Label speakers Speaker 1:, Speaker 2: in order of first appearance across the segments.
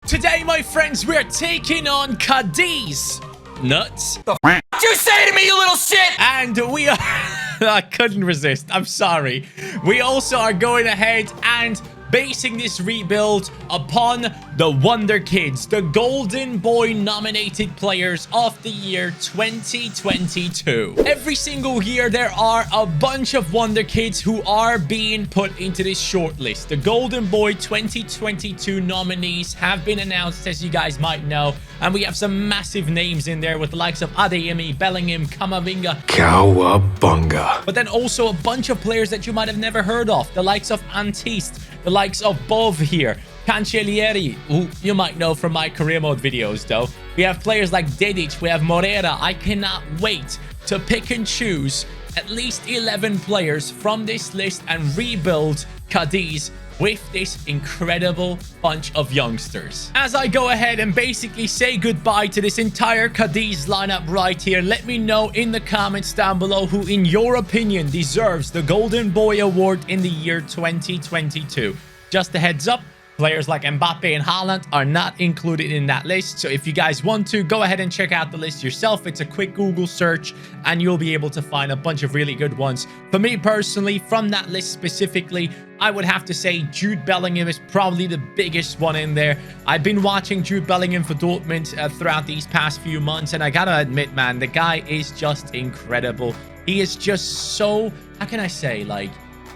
Speaker 1: Today, my friends, we're taking on Cadiz. Nuts.
Speaker 2: The f*** you say to me, you little shit?
Speaker 1: And we are... I couldn't resist. I'm sorry. We also are going ahead and basing this rebuild upon the Wonder Kids, the Golden Boy nominated players of the year 2022. Every single year, there are a bunch of Wonder Kids who are being put into this shortlist. The Golden Boy 2022 nominees have been announced, as you guys might know, and we have some massive names in there with the likes of Adeyemi, Bellingham, Kamavinga,
Speaker 3: Cowabunga.
Speaker 1: but then also a bunch of players that you might have never heard of, the likes of Antiste, the likes of Bov here, Cancellieri, who you might know from my career mode videos though. We have players like Dedic, we have Morera. I cannot wait to pick and choose at least 11 players from this list and rebuild Cadiz with this incredible bunch of youngsters. As I go ahead and basically say goodbye to this entire Cadiz lineup right here, let me know in the comments down below who, in your opinion, deserves the Golden Boy Award in the year 2022. Just a heads up, players like Mbappe and Haaland are not included in that list. So if you guys want to, go ahead and check out the list yourself. It's a quick Google search and you'll be able to find a bunch of really good ones. For me personally, from that list specifically, I would have to say Jude Bellingham is probably the biggest one in there. I've been watching Jude Bellingham for Dortmund throughout these past few months, and I gotta admit, man, the guy is just incredible. He is just so, how can I say, like,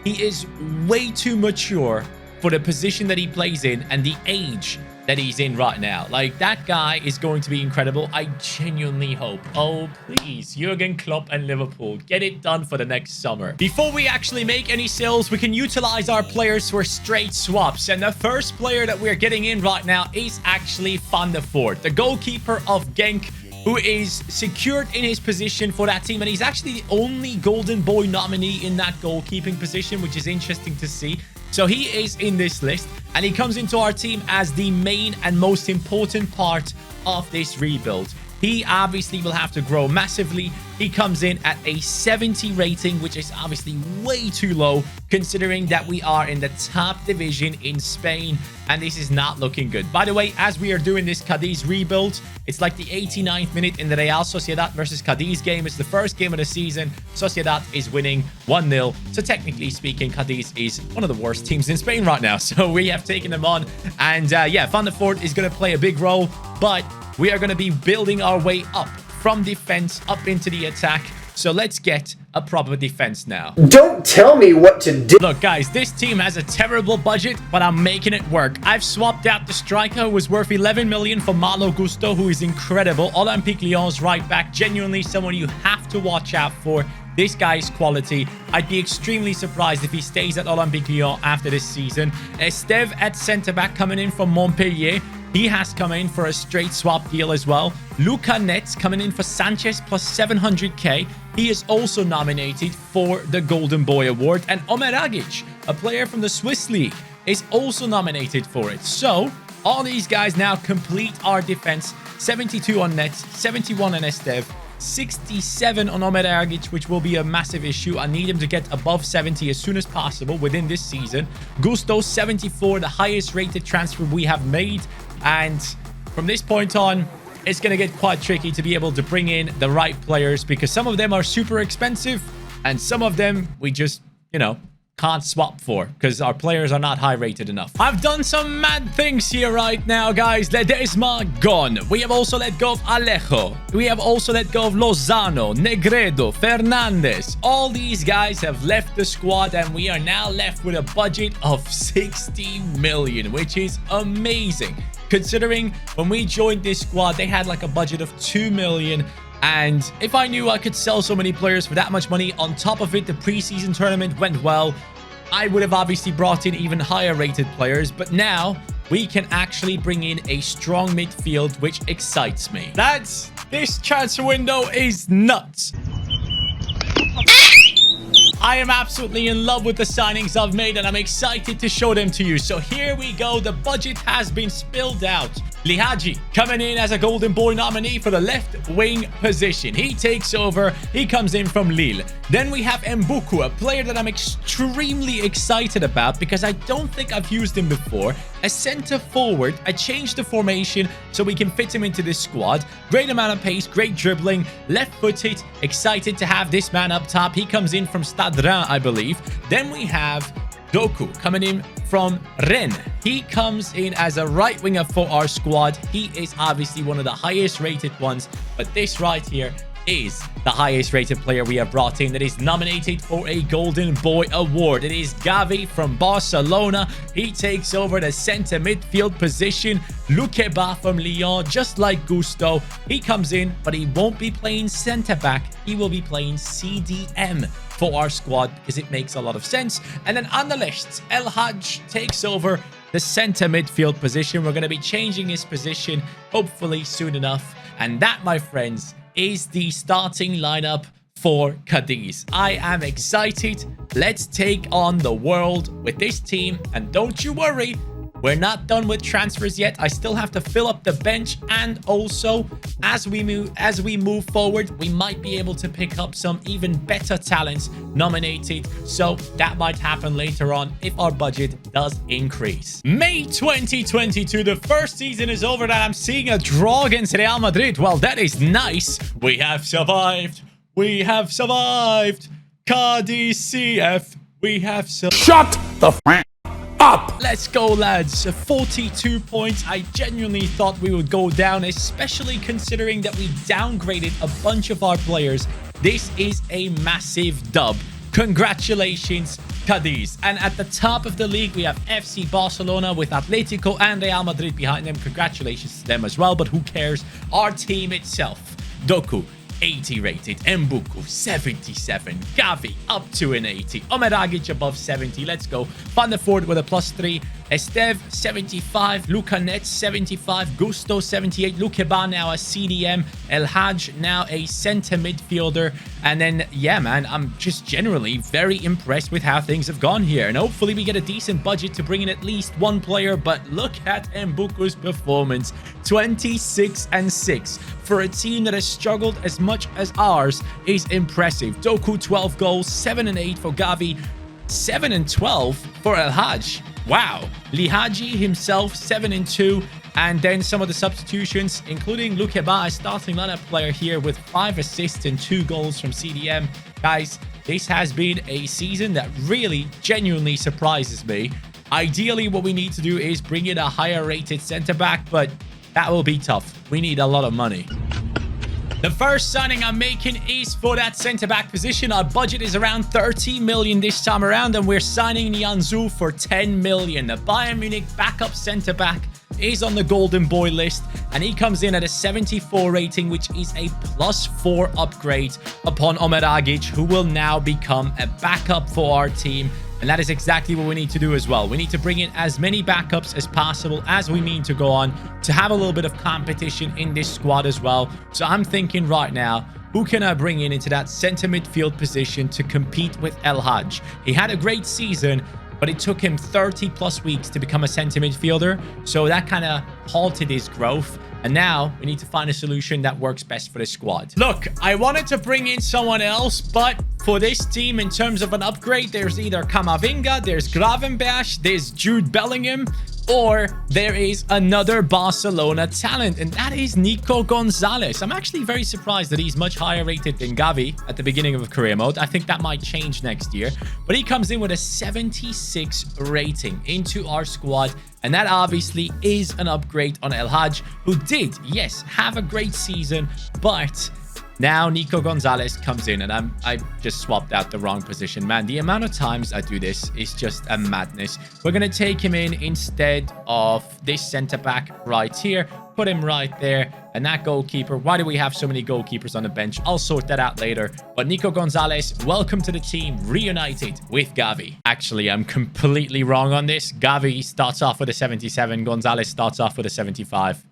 Speaker 1: he is way too mature for the position that he plays in and the age that he's in right now. Like, that guy is going to be incredible. I genuinely hope. Oh, please, Jurgen Klopp and Liverpool, get it done for the next summer. Before we actually make any sales, we can utilize our players for straight swaps. And the first player that we're getting in right now is actually Van der Voort, the goalkeeper of Genk, who is secured in his position for that team. And he's actually the only Golden Boy nominee in that goalkeeping position, which is interesting to see. So he is in this list, and he comes into our team as the main and most important part of this rebuild. He obviously will have to grow massively. He comes in at a 70 rating, which is obviously way too low, considering that we are in the top division in Spain, and this is not looking good. By the way, as we are doing this Cadiz rebuild, it's like the 89th minute in the Real Sociedad versus Cadiz game. It's the first game of the season. Sociedad is winning 1-0. So technically speaking, Cadiz is one of the worst teams in Spain right now. So we have taken them on. And yeah, Van der Voort is going to play a big role, but we are going to be building our way up from defense up into the attack. So let's get a proper defense now.
Speaker 3: Don't tell me what to do.
Speaker 1: Look, guys, this team has a terrible budget, but I'm making it work. I've swapped out the striker who was worth 11 million for Malo Gusto, who is incredible. Olympique Lyon's right back, genuinely someone you have to watch out for. This guy's quality. I'd be extremely surprised if he stays at Olympique Lyon after this season. Esteve at centre-back coming in from Montpellier. He has come in for a straight swap deal as well. Luca Netz coming in for Sanchez plus 700k. He is also nominated for the Golden Boy Award. And Omer Agic, a player from the Swiss League, is also nominated for it. So all these guys now complete our defense. 72 on Netz, 71 on Esteve, 67 on Omer Agic, which will be a massive issue. I need him to get above 70 as soon as possible within this season. Gusto, 74, the highest rated transfer we have made. And from this point on, it's going to get quite tricky to be able to bring in the right players, because some of them are super expensive and some of them we just, you know, can't swap for because our players are not high rated enough. I've done some mad things here right now, guys. Ledesma gone. We have also let go of Alejo. We have also let go of Lozano, Negredo, Fernandez. All these guys have left the squad, and we are now left with a budget of 60 million, which is amazing. Considering when we joined this squad, they had like a budget of 2 million. And if I knew I could sell so many players for that much money, on top of it, the preseason tournament went well, I would have obviously brought in even higher rated players. But now we can actually bring in a strong midfield, which excites me. This transfer window is nuts. I am absolutely in love with the signings I've made, and I'm excited to show them to you. So here we go. The budget has been spilled out. Lihaji coming in as a Golden Boy nominee for the left wing position. He takes over. He comes in from Lille. Then we have Mbuku, a player that I'm extremely excited about because I don't think I've used him before. a center forward. I changed the formation so we can fit him into this squad. Great amount of pace, great dribbling, left-footed. Excited to have this man up top. He comes in from Stade Rennes, I believe. Then we have Doku coming in from Rennes. He comes in as a right winger for our squad. He is obviously one of the highest rated ones, but this right here is the highest rated player we have brought in that is nominated for a Golden Boy Award. It is Gavi from Barcelona. He takes over the center midfield position. Lukeba from Lyon, just like Gusto. He comes in, but he won't be playing center back. He will be playing CDM for our squad because it makes a lot of sense. And then on the list, El Hajj takes over the center midfield position. We're going to be changing his position hopefully soon enough. And that, my friends, is the starting lineup for Cadiz. I am excited. Let's take on the world with this team. And don't you worry, we're not done with transfers yet. I still have to fill up the bench, and also as we move forward, we might be able to pick up some even better talents nominated. So that might happen later on if our budget does increase. May 2022, the first season is over that I'm seeing a draw against Real Madrid. Well, that is nice. We have survived. We have survived. Cadiz CF. We have survived.
Speaker 3: Shut the f up!
Speaker 1: Let's go, lads. 42 points. I genuinely thought we would go down, especially considering that we downgraded a bunch of our players. This is a massive dub. Congratulations, Cadiz. And at the top of the league, we have FC Barcelona with Atletico and Real Madrid behind them. Congratulations to them as well, but who cares? Our team itself. Doku, 80 rated. Mbuku, 77. Gavi, up to an 80. Omeragic above 70. Let's go. Van der Voort with a +3. Esteve, 75. Luca Net, 75. Gusto, 78. Lukeba now a CDM. El Hajj now a center midfielder. And then, yeah, man, I'm just generally very impressed with how things have gone here. And hopefully we get a decent budget to bring in at least one player. But look at Mbuku's performance. 26 and 6. For a team that has struggled as much as ours is impressive. Doku, 12 goals. 7 and 8 for Gavi. 7 and 12 for El Hajj. Wow. Lihaji himself, 7 and 2. And then some of the substitutions, including Lukeba, a starting lineup player here with 5 assists and 2 goals from CDM. Guys, this has been a season that really genuinely surprises me. Ideally, what we need to do is bring in a higher rated center back, but that will be tough. We need a lot of money. The first signing I'm making is for that centre-back position. Our budget is around 30 million this time around, and we're signing Nianzou for 10 million. The Bayern Munich backup centre-back is on the Golden Boy list, and he comes in at a 74 rating, which is a +4 upgrade upon Omeragic, who will now become a backup for our team. And that is exactly what we need to do as well. We need to bring in as many backups as possible as we mean to go on, to have a little bit of competition in this squad as well. So I'm thinking right now, who can I bring in into that center midfield position to compete with El Hajj? He had a great season, but it took him 30+ weeks to become a center midfielder. So that kind of halted his growth. And now we need to find a solution that works best for the squad. Look, I wanted to bring in someone else, but for this team, in terms of an upgrade, there's either Camavinga, there's Gravenberch, there's Jude Bellingham, or there is another Barcelona talent, and that is Nico Gonzalez. I'm actually very surprised that he's much higher rated than Gavi at the beginning of career mode. I think that might change next year, but he comes in with a 76 rating into our squad, and that obviously is an upgrade on El Hajj, who did, yes, have a great season, but now Nico Gonzalez comes in, and I just swapped out the wrong position. Man, the amount of times I do this is just a madness. We're going to take him in instead of this centre-back right here. Put him right there. And that goalkeeper, why do we have so many goalkeepers on the bench? I'll sort that out later. But Nico Gonzalez, welcome to the team, reunited with Gavi. Actually, I'm completely wrong on this. Gavi starts off with a 77. Gonzalez starts off with a 75.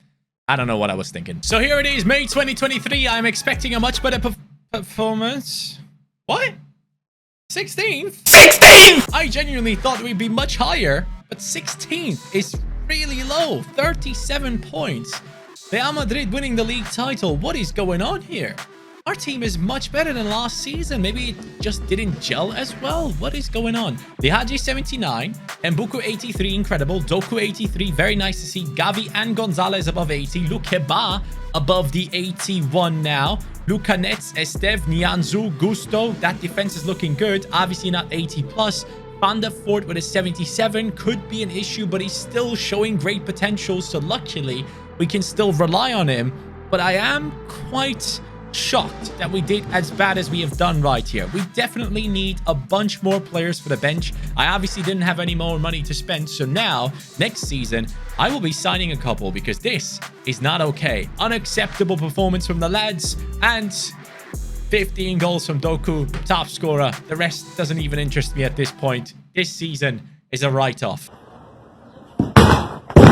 Speaker 1: I don't know what I was thinking. So here it is, May 2023. I'm expecting a much better performance. What? 16th? 16th! I genuinely thought we'd be much higher, but 16th is really low. 37 points. Real Madrid winning the league title. What is going on here? our team is much better than last season. Maybe it just didn't gel as well. What is going on? Lihaji 79, Mbuku 83, incredible. Doku 83, very nice to see. Gavi and Gonzalez above 80. Lukeba above the 81 now. Luka Nets, Estev, Nianzou, Gusto. That defense is looking good. Obviously not 80 plus. Van der Voort with a 77 could be an issue, but he's still showing great potential. So luckily, we can still rely on him. But I am quite shocked that we did as bad as we have done right here. We definitely need a bunch more players for the bench. I obviously didn't have any more money to spend. So now, next season, I will be signing a couple because this is not okay. Unacceptable performance from the lads. And 15 goals from Doku, top scorer. The rest doesn't even interest me at this point. This season is a write-off.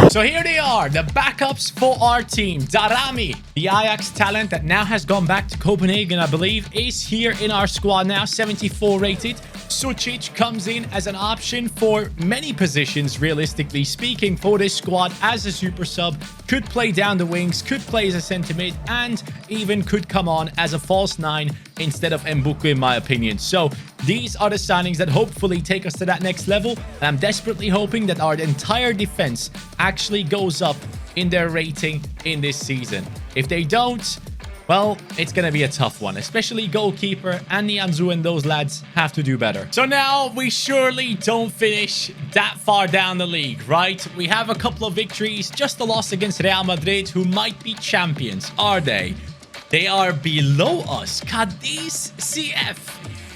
Speaker 1: So here they are, the backups for our team. Darami, the Ajax talent that now has gone back to Copenhagen, I believe, is here in our squad now, 74 rated. Sucic comes in as an option for many positions, realistically speaking, for this squad as a super sub. Could play down the wings, could play as a centre mid, and even could come on as a false 9 instead of Mbuku, in my opinion. So these are the signings that hopefully take us to that next level. And I'm desperately hoping that our entire defense actually goes up in their rating in this season. If they don't, well, it's going to be a tough one, especially goalkeeper and Nianzou and those lads have to do better. So now we surely don't finish that far down the league, right? We have a couple of victories, just a loss against Real Madrid, who might be champions. Are they? They are below us. Cadiz CF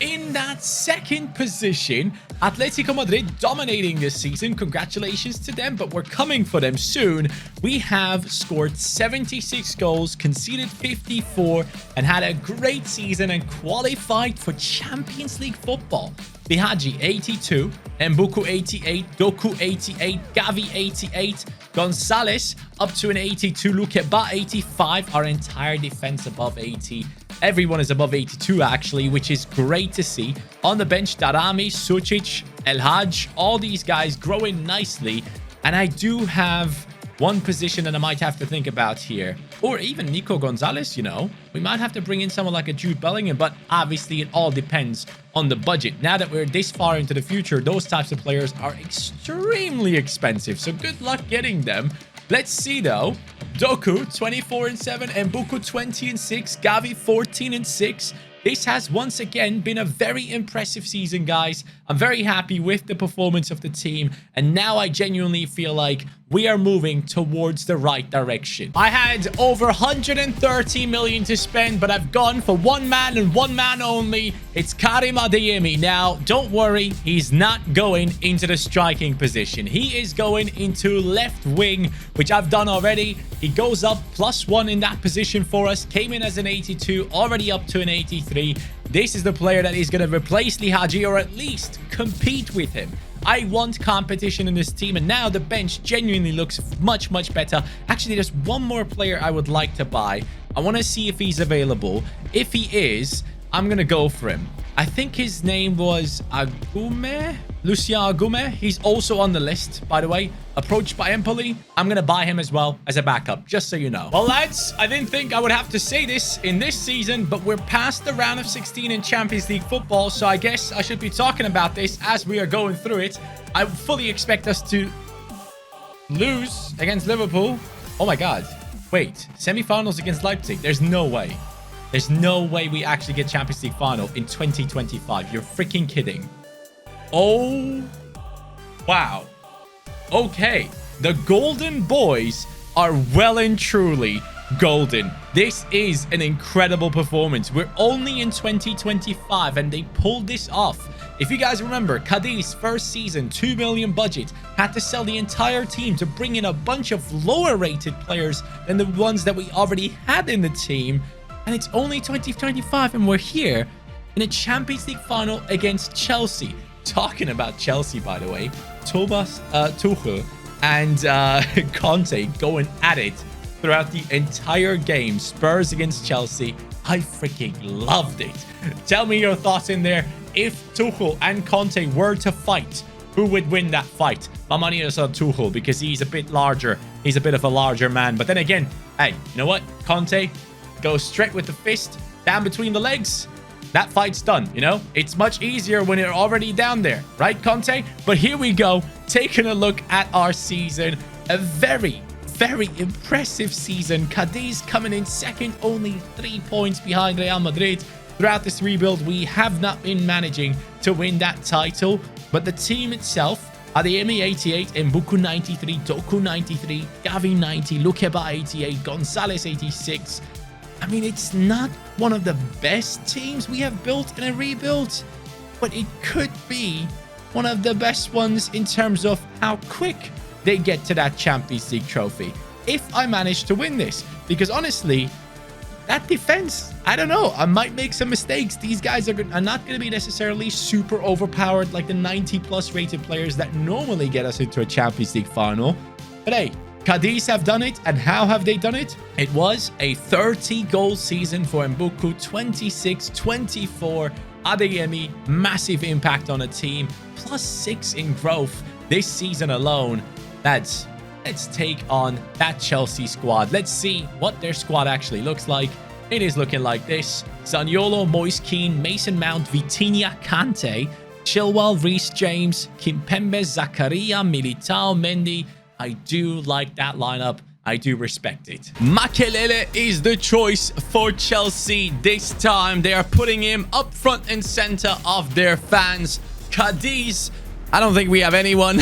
Speaker 1: in that second position. Atletico Madrid dominating this season. Congratulations to them, but we're coming for them soon. We have scored 76 goals, conceded 54, and had a great season and qualified for Champions League football. Bihaji 82, Mbuku 88, Doku 88, Gavi 88, Gonzalez up to an 82, Lukeba 85, our entire defense above 80. Everyone is above 82 actually, which is great to see. On the bench, Darami, Sucic, El Haj, all these guys growing nicely. And I do have one position that I might have to think about here. Or even Nico Gonzalez, you know. We might have to bring in someone like a Jude Bellingham, but obviously it all depends on the budget. Now that we're this far into the future, those types of players are extremely expensive. So good luck getting them. Let's see though. Doku 24-7, Mbuku 20-6, Gavi 14-6. This has once again been a very impressive season, guys. I'm very happy with the performance of the team, and now I genuinely feel like we are moving towards the right direction. I had over 130 million to spend, but I've gone for one man and one man only. It's Karim Adeyemi. Now, don't worry, he's not going into the striking position. He is going into left wing, which I've done already. He goes up +1 in that position for us. Came in as an 82, already up to an 83. This is the player that is going to replace Lihaji, or at least compete with him. I want competition in this team, and now the bench genuinely looks much, much better. Actually, there's one more player I would like to buy. I want to see if he's available. If he is, I'm going to go for him. I think his name was Agume, Lucien Agume. He's also on the list, by the way. Approached by Empoli. I'm going to buy him as well as a backup, just so you know. Well, lads, I didn't think I would have to say this in this season, but we're past the round of 16 in Champions League football, so I guess I should be talking about this as we are going through it. I fully expect us to lose against Liverpool. Oh my God. Wait, semi-finals against Leipzig. There's no way. There's no way we actually get Champions League final in 2025. You're freaking kidding. Oh, wow. Okay. The Golden Boys are well and truly golden. This is an incredible performance. We're only in 2025 and they pulled this off. If you guys remember, Cadiz first season, 2 million budget, had to sell the entire team to bring in a bunch of lower rated players than the ones that we already had in the team. And it's only 2025 and we're here in a Champions League final against Chelsea. Talking about Chelsea, by the way, Thomas Tuchel and Conte going at it throughout the entire game. Spurs against Chelsea. I freaking loved it. Tell me your thoughts in there. If Tuchel and Conte were to fight, who would win that fight? My money is on Tuchel because he's a bit larger. He's a bit of a larger man. But then again, hey, you know what? Conte, goes straight with the fist down between the legs. That fight's done, you know? It's much easier when you're already down there, right, Conte? But here we go, taking a look at our season. A very, very impressive season. Cadiz coming in second, only 3 points behind Real Madrid. Throughout this rebuild, we have not been managing to win that title. But the team itself, Adeyemi 88, Mbuku 93, Doku 93, Gavi 90, Lukeba 88, Gonzalez 86. I mean, it's not one of the best teams we have built in a rebuild, but it could be one of the best ones in terms of how quick they get to that Champions League trophy. If I manage to win this, because honestly, that defense, I don't know. I might make some mistakes. These guys are not going to be necessarily super overpowered like the 90+ rated players that normally get us into a Champions League final. But hey, Cadiz have done it, and how have they done it? It was a 30-goal season for Mbuku, 26-24. Adeyemi, massive impact on a team, +6 in growth this season alone. Let's take on that Chelsea squad. Let's see what their squad actually looks like. It is looking like this. Zaniolo, Moise Kean, Mason Mount, Vitinha, Kante, Chilwell, Reece James, Kimpembe, Zakaria, Militao, Mendy. I do like that lineup. I do respect it. Makelele is the choice for Chelsea this time. They are putting him up front and center of their fans. Cadiz, I don't think we have anyone.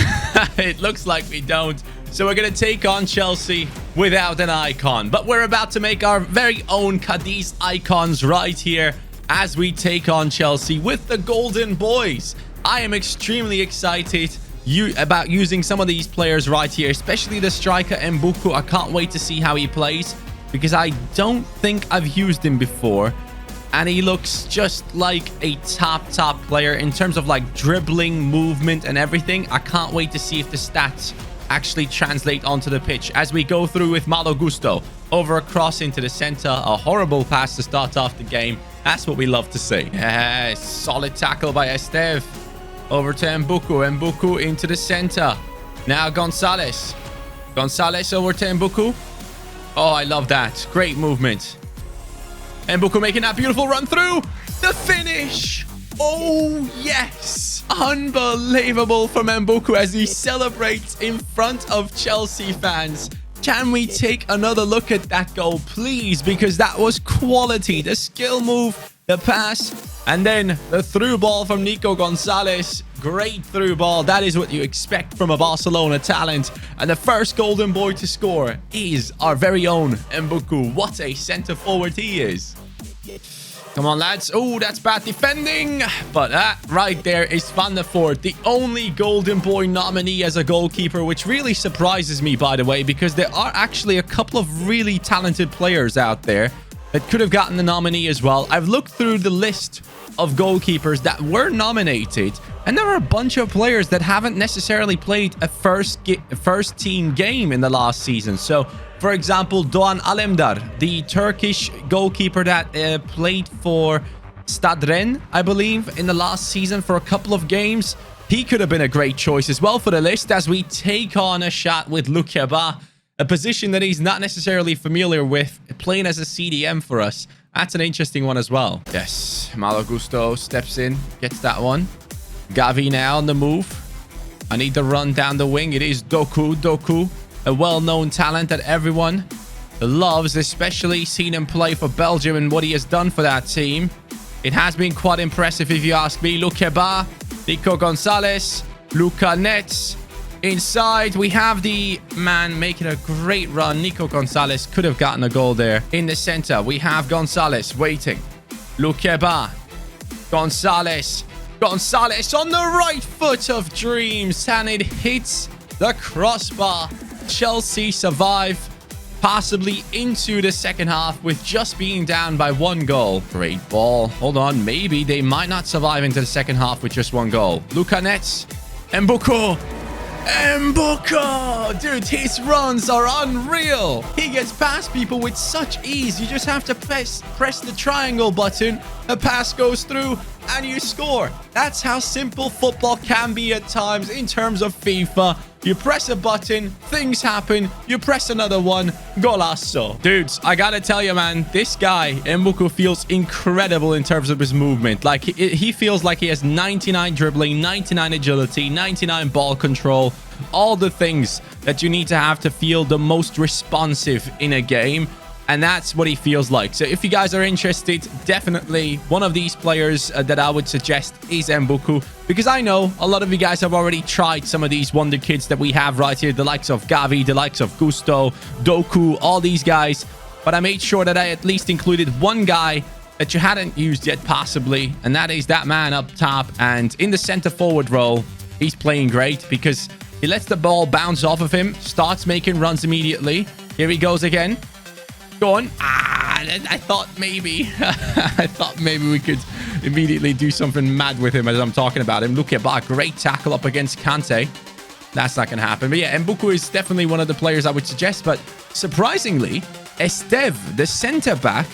Speaker 1: It looks like we don't. So we're going to take on Chelsea without an icon. But we're about to make our very own Cadiz icons right here as we take on Chelsea with the Golden Boys. I am extremely excited about using some of these players right here, especially the striker Mbuku. I can't wait to see how he plays because I don't think I've used him before, and he looks just like a top player in terms of like dribbling, movement, and everything. I can't wait to see if the stats actually translate onto the pitch as we go through with Malo Gusto over across into the center. A horrible pass to start off the game. That's what we love to see. Yes, solid tackle by Esteve. Over to Mbuku. Mbuku into the center. Now Gonzalez. Gonzalez over to Mbuku. Oh, I love that. Great movement. Mbuku making that beautiful run through. The finish. Oh, yes. Unbelievable from Mbuku as he celebrates in front of Chelsea fans. Can we take another look at that goal, please? Because that was quality. The skill move, the pass, and then the through ball from Nico Gonzalez. Great through ball. That is what you expect from a Barcelona talent. And the first golden boy to score is our very own Mbuku. What a centre forward he is. Come on, lads. Oh, that's bad defending. But that right there is Van der Voort, the only Golden Boy nominee as a goalkeeper, which really surprises me, by the way, because there are actually a couple of really talented players out there that could have gotten the nominee as well. I've looked through the list of goalkeepers that were nominated, and there are a bunch of players that haven't necessarily played a first team game in the last season. So, for example, Doğan Alemdar, the Turkish goalkeeper that played for Stade Rennes, I believe, in the last season for a couple of games. He could have been a great choice as well for the list as we take on a shot with Lukeba, a position that he's not necessarily familiar with, playing as a CDM for us. That's an interesting one as well. Yes, Malo Gusto steps in, gets that one. Gavi now on the move. I need to run down the wing. It is Doku, a well-known talent that everyone loves, especially seeing him play for Belgium and what he has done for that team. It has been quite impressive if you ask me. Lukeba, Nico Gonzalez, Luka Nets. Inside, we have the man making a great run. Nico Gonzalez could have gotten a goal there. In the center, we have Gonzalez waiting. Lukeba, Gonzalez on the right foot of dreams, and it hits the crossbar. Chelsea survive possibly into the second half with just being down by 1 goal. Great ball. Hold on. Maybe they might not survive into the second half with just 1 goal. Luka Nets. Mbuku. Dude, his runs are unreal. He gets past people with such ease. You just have to press the triangle button. The pass goes through. and you score. That's how simple football can be at times in terms of FIFA. You press a button, things happen, you press another one, golazo. Dudes, I gotta tell you, man, this guy, Mbuku, feels incredible in terms of his movement. Like, he feels like he has 99 dribbling, 99 agility, 99 ball control, all the things that you need to have to feel the most responsive in a game. And that's what he feels like. So if you guys are interested, definitely one of these players that I would suggest is Mbuku, because I know a lot of you guys have already tried some of these wonder kids that we have right here, the likes of Gavi, the likes of Gusto, Doku, all these guys. But I made sure that I at least included one guy that you hadn't used yet possibly, and that is that man up top. And in the center forward role, he's playing great because he lets the ball bounce off of him, starts making runs immediately. Here he goes again. Go on. I thought maybe we could immediately do something mad with him as I'm talking about him. Look at that great tackle up against Kante. That's not gonna happen. But yeah, Mbuku is definitely one of the players I would suggest. But surprisingly, Estev, the center back,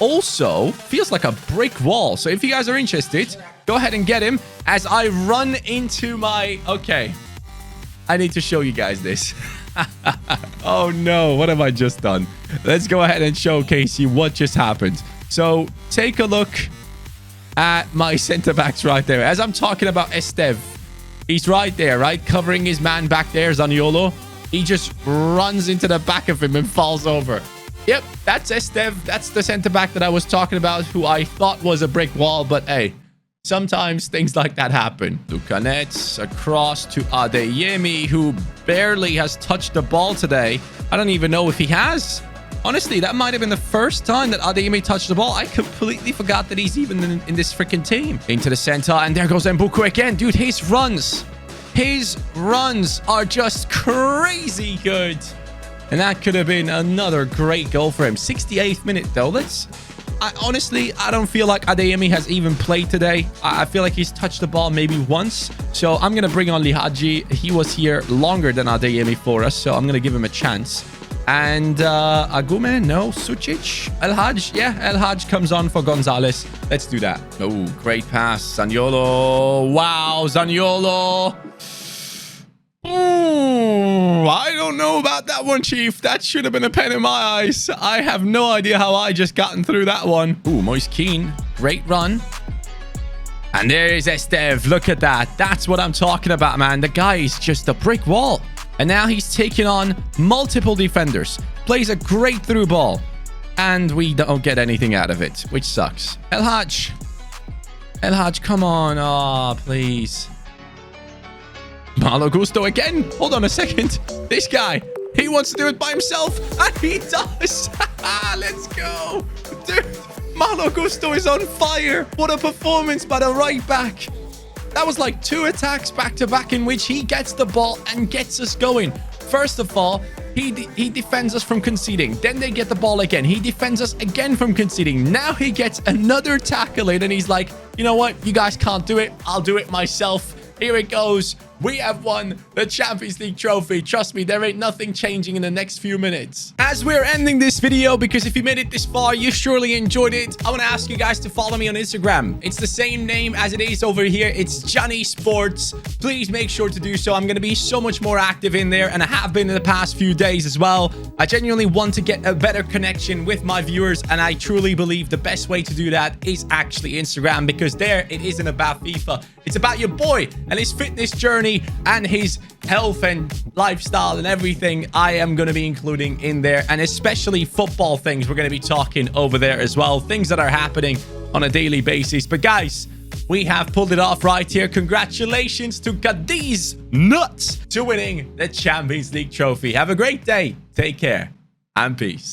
Speaker 1: also feels like a brick wall. So if you guys are interested, go ahead and get him as I run into my... Okay, I need to show you guys this. Oh no, what have I just done? Let's go ahead and showcase you what just happened. So take a look at my center backs right there. As I'm talking about Estev, he's right there, right? Covering his man back there, Zaniolo. He just runs into the back of him and falls over. Yep, that's Estev. That's the center back that I was talking about, who I thought was a brick wall. But hey, sometimes things like that happen. Lukanets across to Adeyemi, who barely has touched the ball today. I don't even know if he has. Honestly, that might have been the first time that Adeyemi touched the ball. I completely forgot that he's even in this freaking team. Into the center, and there goes Mbuku again. Dude, his runs are just crazy good. And that could have been another great goal for him. 68th minute, though. Honestly, I don't feel like Adeyemi has even played today. I feel like he's touched the ball maybe once. So I'm going to bring on Lihaji. He was here longer than Adeyemi for us, so I'm going to give him a chance. And Agume, no. Sucic, El Haj. Yeah, El Haj comes on for Gonzalez. Let's do that. Oh, great pass. Zaniolo. Wow, Zaniolo. Ooh, I don't know about that one, Chief. That should have been a pen in my eyes. I have no idea how I just gotten through that one. Ooh, Moise Kean. Great run. And there's Estev. Look at that. That's what I'm talking about, man. The guy is just a brick wall. And now he's taking on multiple defenders. Plays a great through ball. And we don't get anything out of it, which sucks. El Haj. El Haj, come on. Oh, please. Malo Gusto again. Hold on a second. This guy, he wants to do it by himself. And he does. Let's go. Dude, Malo Gusto is on fire. What a performance by the right back. That was like 2 attacks back-to-back in which he gets the ball and gets us going. First of all, he defends us from conceding. Then they get the ball again. He defends us again from conceding. Now he gets another tackle in and he's like, you know what? You guys can't do it. I'll do it myself. Here it goes. We have won the Champions League trophy. Trust me, there ain't nothing changing in the next few minutes. As we're ending this video, because if you made it this far, you surely enjoyed it, I want to ask you guys to follow me on Instagram. It's the same name as it is over here. It's CaniSports. Please make sure to do so. I'm going to be so much more active in there, and I have been in the past few days as well. I genuinely want to get a better connection with my viewers, and I truly believe the best way to do that is actually Instagram, because there it isn't about FIFA. It's about your boy and his fitness journey and his health and lifestyle and everything I am going to be including in there, and especially football things we're going to be talking over there as well, things that are happening on a daily basis. But guys, we have pulled it off right here. Congratulations to Cadiz Nuts to winning the Champions League trophy. Have a great day, take care, and peace.